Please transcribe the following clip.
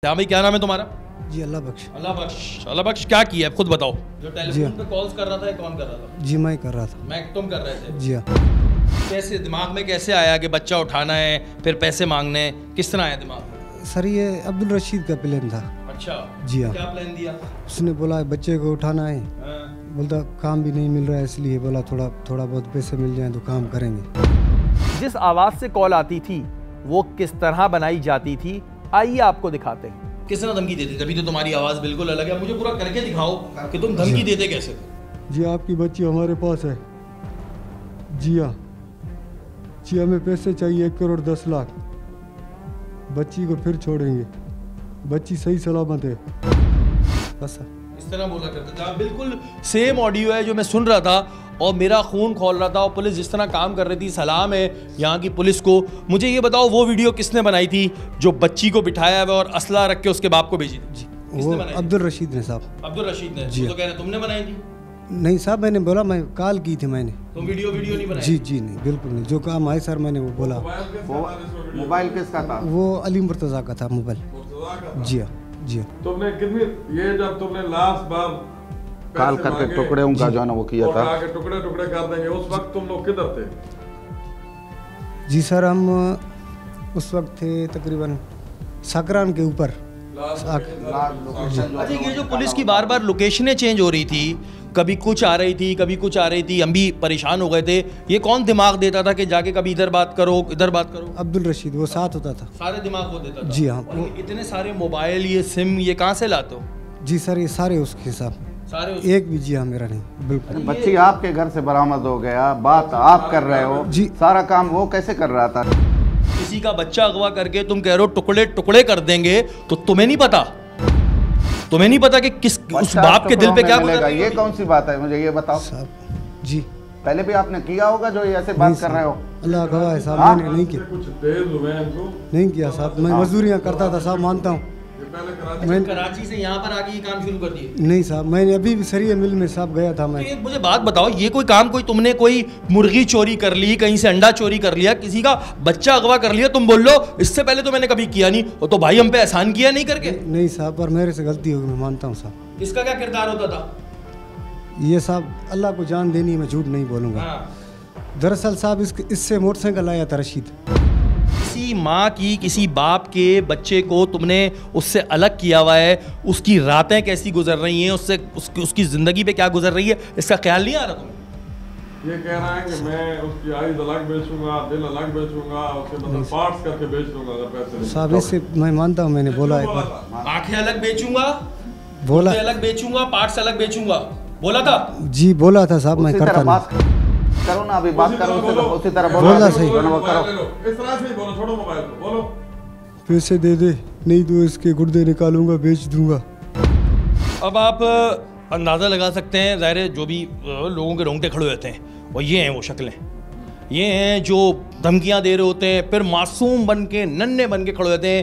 हाँ भाई, क्या नाम है तुम्हारा? जी अल्लाह बख्श। अल्लाह बख्श क्या किया है खुद बताओ। जो टेलीफोन पे कॉल्स कर रहा था, कौन कर रहा था? जी मैं कर रहा था। तुम कर रहे थे? जी हाँ। कैसे दिमाग में कैसे आया कि बच्चा उठाना है फिर पैसे मांगने हैं? किस तरह आया दिमाग में? सर ये अब्दुल रशीद का प्लान था। अच्छा, जी हाँ। क्या प्लान दिया? उसने बोला बच्चे को उठाना है, बोलता काम भी नहीं मिल रहा है, इसलिए बोला थोड़ा बहुत पैसे मिल जाए तो काम करेंगे। जिस आवाज से कॉल आती थी वो किस तरह बनाई जाती थी, आइए आपको दिखाते हैं। किस तरह धमकी देते? तभी तो तुम्हारी आवाज बिल्कुल अलग है। मुझे पूरा करके दिखाओ कि तुम धमकी देते कैसे थे। जी आपकी बच्ची हमारे पास है। जी हाँ। जी हमें पैसे चाहिए 1 करोड़ 10 लाख। बच्ची को फिर छोड़ेंगे, बच्ची सही सलामत है। बस इस तरह बोला करते थे। बिल्कुल सेम ऑडियो है जो मैं सुन रहा था और मेरा खून खोल रहा था। और पुलिस जिस तरह काम कर रही थी, सलाम है यहाँ की पुलिस को। मुझे ये बताओ वो वीडियो किसने बनाई थी जो बच्ची को बिठाया हुआ और असला रख के उसके बाप को भेजी थी? वो अब्दुल रशीद ने साहब। अब्दुल रशीद ने? जी तो कह रहे तुमने बनाई थी? नहीं साहब, मैंने बोला, मैं कॉल की थी मैंने। तुम वीडियो नहीं बनाई? जी नहीं, बिल्कुल नहीं। जो काम आए सर मैंने वो बोला। मोबाइल किसका था? वो अली मुर्तजा का था मोबाइल। जी हाँ जी हाँ। तुमने कितनी ये जब तुमने लास्ट बार कॉल करके टुकड़े उनका जो है ना वो किया था, टुकड़े कर देंगे, उस वक्त तुम लोग किधर थे? जी सर हम उस वक्त थे तकरीबन सकरान के ऊपर। अच्छा, ये जो पुलिस की बार बार लोकेशनें चेंज हो रही थी, कभी कुछ आ रही थी कभी कुछ आ रही थी, हम भी परेशान हो गए थे। ये कौन दिमाग देता था कि जाके कभी इधर बात करो इधर बात करो? अब्दुल रशीद, वो साथ होता था। सारे दिमाग वो देता था? जी हाँ। और इतने सारे मोबाइल, ये सिम, ये कहाँ से लाते हो? जी सर ये सारे उसके साथ। सारे एक भी जी हाँ मेरा नहीं, बिल्कुल। बच्ची आपके घर से बरामद हो गया, बात आप कर रहे हो जी। सारा काम वो कैसे कर रहा था? किसी का बच्चा अगवा करके तुम कह रहे हो टुकड़े टुकड़े कर देंगे, तो तुम्हें नहीं पता? तुम्हें नहीं पता कि किस उस बाप के दिल पे क्या गुजर रही है? ये कौन सी बात है, मुझे ये बताओ साहब। जी पहले भी आपने किया होगा जो ये ऐसे बात कर रहे हो? अल्लाह गवाह है साहब, मैंने नहीं किया। कुछ तेज हुए हैं इनको? नहीं किया साहब, मैं मजदूरियाँ करता था साहब, मानता हूँ। मैं कराची से यहाँ पर आके ये काम शुरू कर दिए? नहीं साहब, मैंने अभी भी सरिया मिल में साहब गया था मैं। तो मुझे बात बताओ, ये कोई काम, कोई तुमने कोई मुर्गी चोरी कर ली, कहीं से अंडा चोरी कर लिया, किसी का बच्चा अगवा कर लिया, तुम बोल लो इससे पहले तो मैंने कभी किया नहीं, तो भाई हम पे एहसान किया नहीं करके? नहीं साहब, पर मेरे से गलती होगी, मैं मानता हूँ साहब। इसका क्या किरदार होता था? ये साहब अल्लाह को जान देनी है, मैं झूठ नहीं बोलूँगा। दरअसल साहब इससे मोटरसाइकिल आया था रशीद। किसी माँ की, किसी बाप के बच्चे को तुमने उससे अलग किया हुआ है, उसकी रातें कैसी गुजर रही हैं, उसकी ज़िंदगी पे क्या गुजर रही है, इसका ख्याल नहीं आ रहा तुम्हें? ये कह रहा है कि मैं उसकी आइज़ अलग बेचूंगा, दिल अलग बेचूंगा, उसके मतलब पार्ट्स करके बेच दूंगा अगर पैसे। साहब इससे मैं मानता हूँ, मैंने बोला एक बार। आंखें अलग बेचूंगा, बोला अलग बेचूंगा, पार्ट्स अलग बेचूंगा, बोला था? जी बोला था साहब, मैं करता नहीं। करो ना, अभी बात करो उसी तरह बोला सही। इस तरह से ही बोलो, छोड़ो मोबाइल को, बोलो पैसे दे दे, नहीं तो इसके गुर्दे निकालूंगा, बेच दूंगा। अब आप अंदाज़ा लगा सकते हैं, ज़ाहिर है जो भी लोगों के रोंगटे खड़े होते हैं, और ये हैं वो शक्लें, ये हैं जो धमकियां दे रहे होते हैं, फिर मासूम बन के, नन्हे बन के खड़े होते हैं।